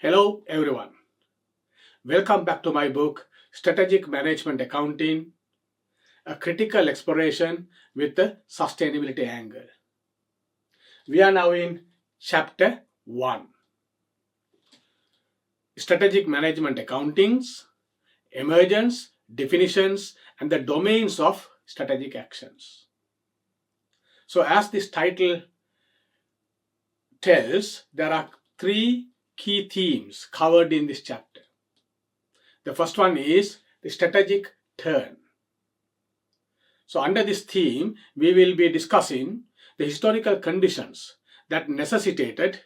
Hello everyone. Welcome back to my book Strategic Management Accounting, a critical exploration with the sustainability angle. We are now in chapter 1. Strategic Management Accountings, Emergence, Definitions and the Domains of Strategic Actions. So as this title tells, there are 3 key themes covered in this chapter. The first one is the strategic turn. So under this theme, we will be discussing the historical conditions that necessitated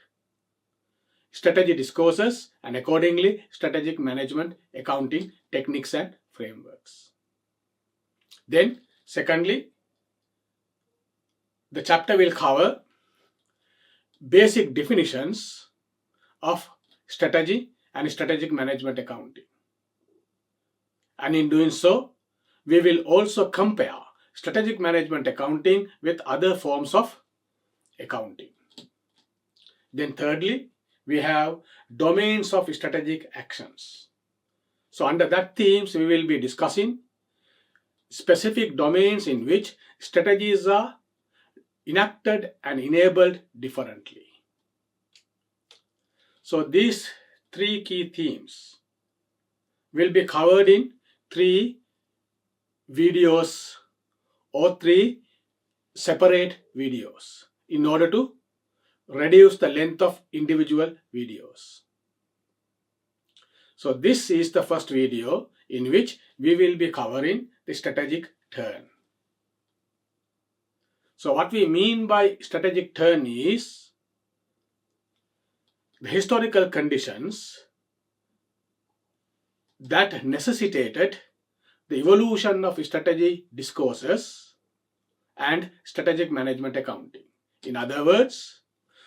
strategy discourses and accordingly strategic management accounting techniques and frameworks. Then secondly, the chapter will cover basic definitions of strategy and strategic management accounting. And in doing so, we will also compare strategic management accounting with other forms of accounting. Then thirdly, we have domains of strategic actions. So under that themes, we will be discussing specific domains in which strategies are enacted and enabled differently. So these 3 key themes will be covered in 3 videos or 3 separate videos in order to reduce the length of individual videos. So this is the first video in which we will be covering the strategic turn. So what we mean by strategic turn is the historical conditions that necessitated the evolution of strategy discourses and strategic management accounting. In other words,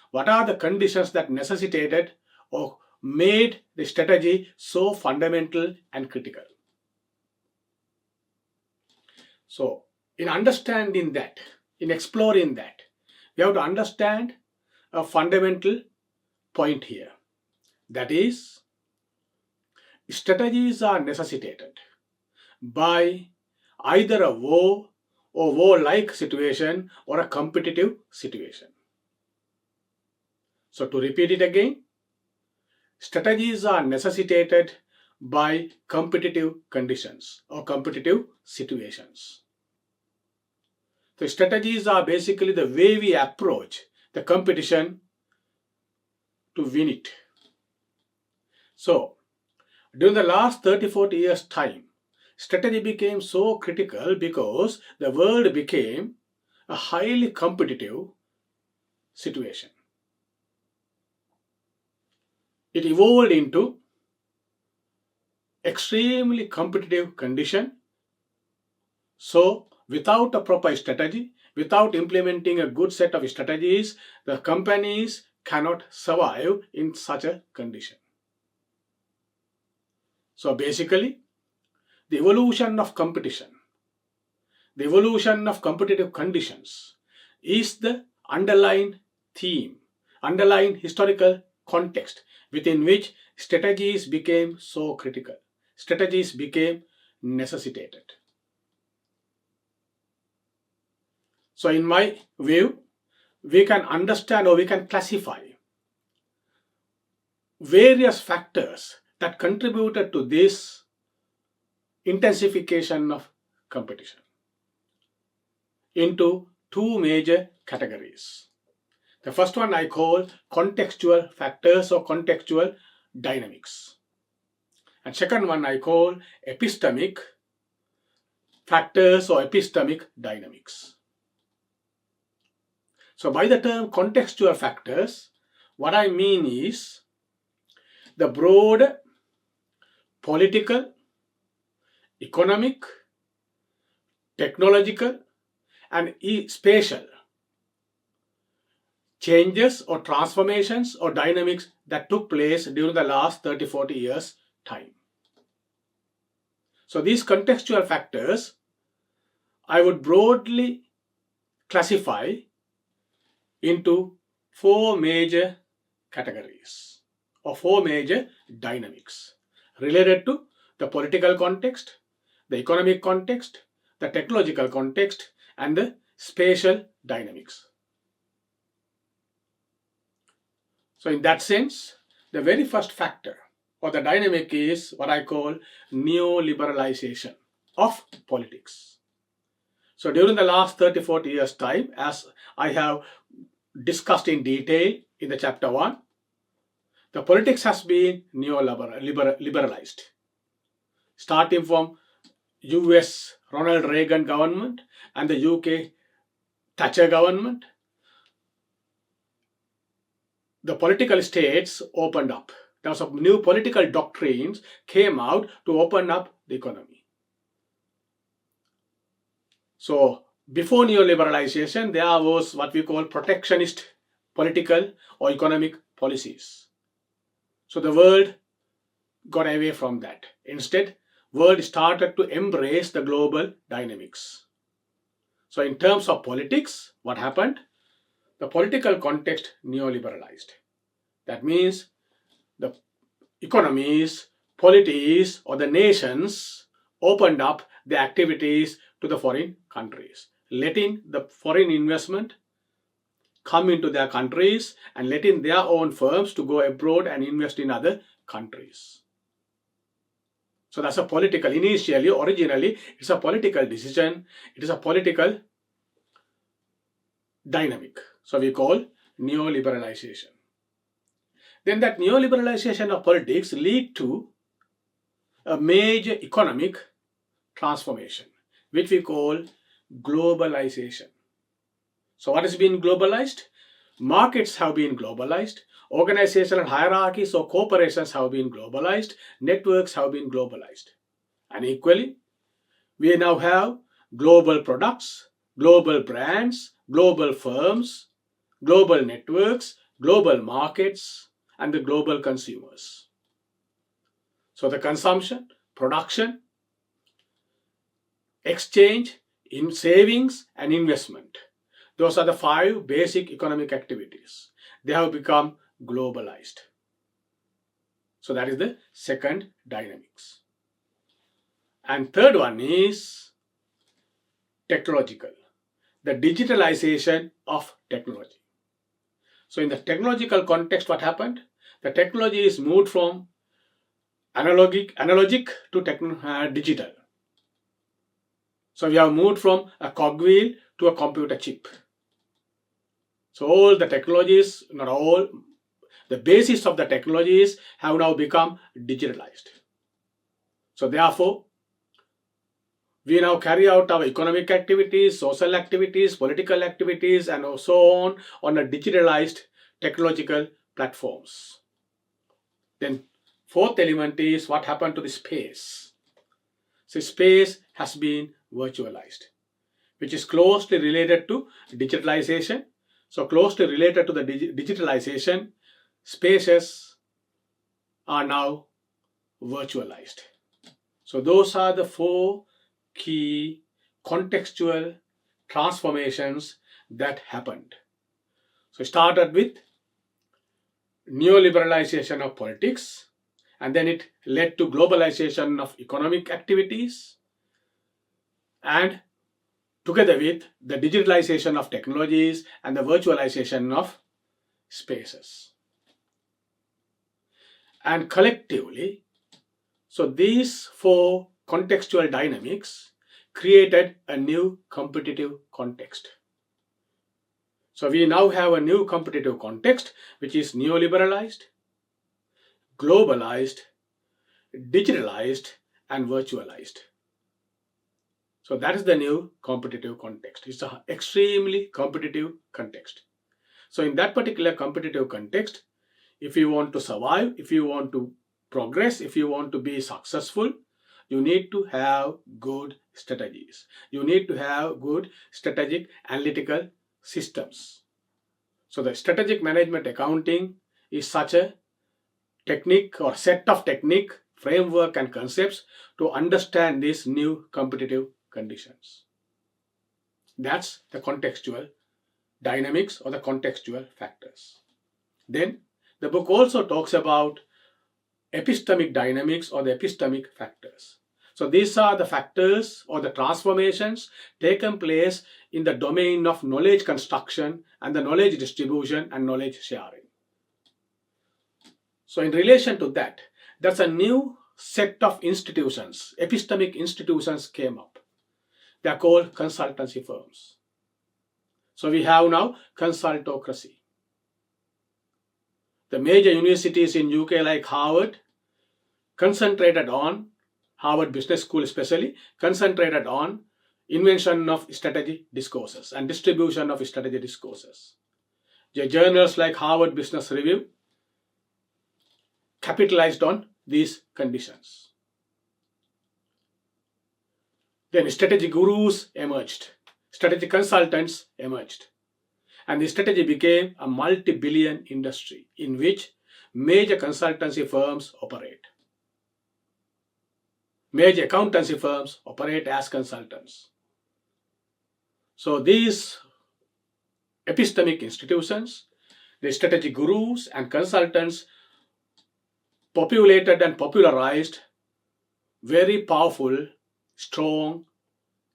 what are the conditions that necessitated or made the strategy so fundamental and critical? So, in understanding that, in exploring that, we have to understand a fundamental point here. That is, strategies are necessitated by either a war or war-like situation or a competitive situation. So to repeat it again, strategies are necessitated by competitive conditions or competitive situations. So strategies are basically the way we approach the competition to win it. So during the last 30-40 years time, strategy became so critical because the world became a highly competitive situation. It evolved into extremely competitive condition. So without a proper strategy, without implementing a good set of strategies, the companies cannot survive in such a condition. So basically, the evolution of competition, the evolution of competitive conditions is the underlying theme, underlying historical context within which strategies became so critical. Strategies became necessitated. So in my view, we can understand or we can classify various factors that contributed to this intensification of competition into 2 major categories. The first one I call contextual factors or contextual dynamics. And second one I call epistemic factors or epistemic dynamics. So by the term contextual factors, what I mean is the broad political, economic, technological and spatial changes or transformations or dynamics that took place during the last 30-40 years time. So these contextual factors I would broadly classify into 4 major categories or four major dynamics related to the political context, the economic context, the technological context, and the spatial dynamics. So in that sense, the very first factor or the dynamic is what I call neoliberalization of politics. So during the last 30-40 years time, as I have discussed in detail in the chapter 1, the politics has been neoliberalized, starting from US Ronald Reagan government and the UK Thatcher government. The political states opened up. There was some new political doctrines came out to open up the economy. So before neoliberalization, there was what we call protectionist political or economic policies. So the world got away from that. Instead, world started to embrace the global dynamics. So in terms of politics, what happened? The political context neoliberalized. That means the economies, polities, or the nations opened up their activities to the foreign countries, letting the foreign investment come into their countries and letting their own firms to go abroad and invest in other countries. So that's a political, originally, it's a political decision. It is a political dynamic. So we call neoliberalization. Then that neoliberalization of politics lead to a major economic transformation, which we call globalization. So what has been globalized? Markets have been globalized. Organizational hierarchies or corporations have been globalized. Networks have been globalized. And equally, we now have global products, global brands, global firms, global networks, global markets, and the global consumers. So the consumption, production, exchange, in savings, and investment. Those are the 5 basic economic activities. They have become globalized. So that is the second dynamics. And third one is technological, the digitalization of technology. So in the technological context, what happened? The technology is moved from analogic to digital. So we have moved from a cogwheel to a computer chip. So all the technologies, not all, the basis of the technologies have now become digitalized. So therefore, we now carry out our economic activities, social activities, political activities, and so on a digitalized technological platforms. Then fourth element is what happened to the space. So space has been virtualized, which is closely related to digitalization. So closely related to the digitalization, spaces are now virtualized. So those are the 4 key contextual transformations that happened. So it started with neoliberalization of politics, and then it led to globalization of economic activities, and together with the digitalization of technologies and the virtualization of spaces. And collectively, so these 4 contextual dynamics created a new competitive context. So we now have a new competitive context which is neoliberalized, globalized, digitalized, and virtualized. So that is the new competitive context. It's an extremely competitive context. So in that particular competitive context, if you want to survive, if you want to progress, if you want to be successful, you need to have good strategies. You need to have good strategic analytical systems. So the strategic management accounting is such a technique or set of technique, framework, and concepts to understand these new competitive conditions. That's the contextual dynamics or the contextual factors. Then The book also talks about epistemic dynamics or the epistemic factors. So these are the factors or the transformations taken place in the domain of knowledge construction and the knowledge distribution and knowledge sharing. So in relation to that, there's a new set of institutions, epistemic institutions came up. They are called consultancy firms. So we have now consultocracy. The major universities in UK like Harvard concentrated on, Harvard Business School especially, concentrated on invention of strategy discourses and distribution of strategy discourses. The journals like Harvard Business Review capitalized on these conditions. Then strategy gurus emerged, strategy consultants emerged, and the strategy became a multi-billion industry in which major consultancy firms operate. Major accountancy firms operate as consultants. So these epistemic institutions, the strategy gurus and consultants populated and popularized very powerful, strong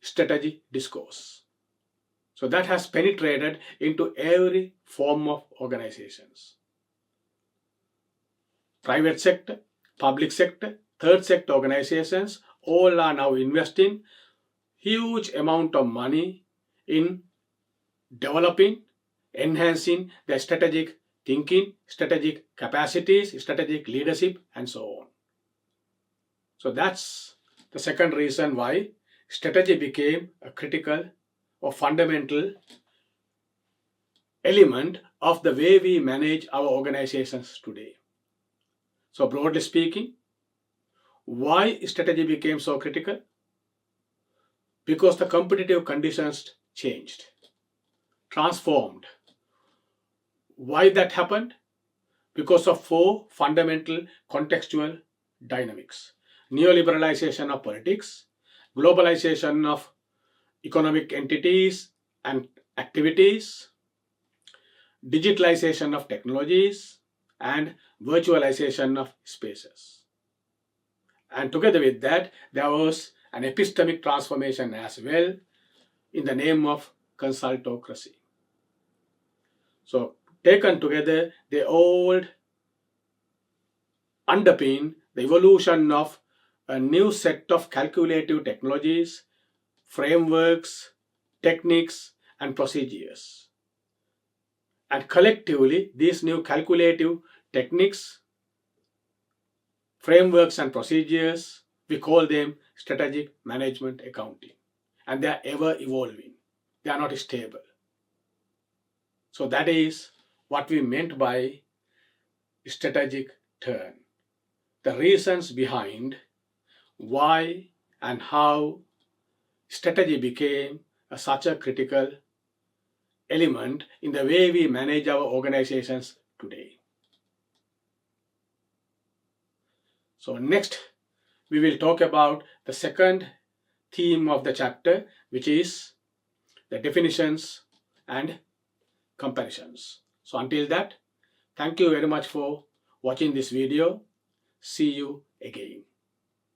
strategy discourse. So that has penetrated into every form of organizations. Private sector, public sector, third sector organizations all are now investing huge amount of money in developing, enhancing their strategic thinking, strategic capacities, strategic leadership, and so on. So that's the second reason why strategy became a critical or fundamental element of the way we manage our organizations today. So broadly speaking, why strategy became so critical? Because the competitive conditions changed, transformed. Why that happened? Because of four fundamental contextual dynamics. Neoliberalization of politics, globalization of economic entities and activities, digitalization of technologies, and virtualization of spaces. And together with that, there was an epistemic transformation as well in the name of consultocracy. So taken together, they all underpin the evolution of a new set of calculative technologies, frameworks, techniques, and procedures. And collectively, these new calculative techniques, frameworks, and procedures, we call them strategic management accounting. And they are ever evolving. They are not stable. So that is what we meant by strategic turn. The reasons behind why and how strategy became such a critical element in the way we manage our organizations today. So next, we will talk about the second theme of the chapter, which is the definitions and comparisons. So until that, thank you very much for watching this video. See you again.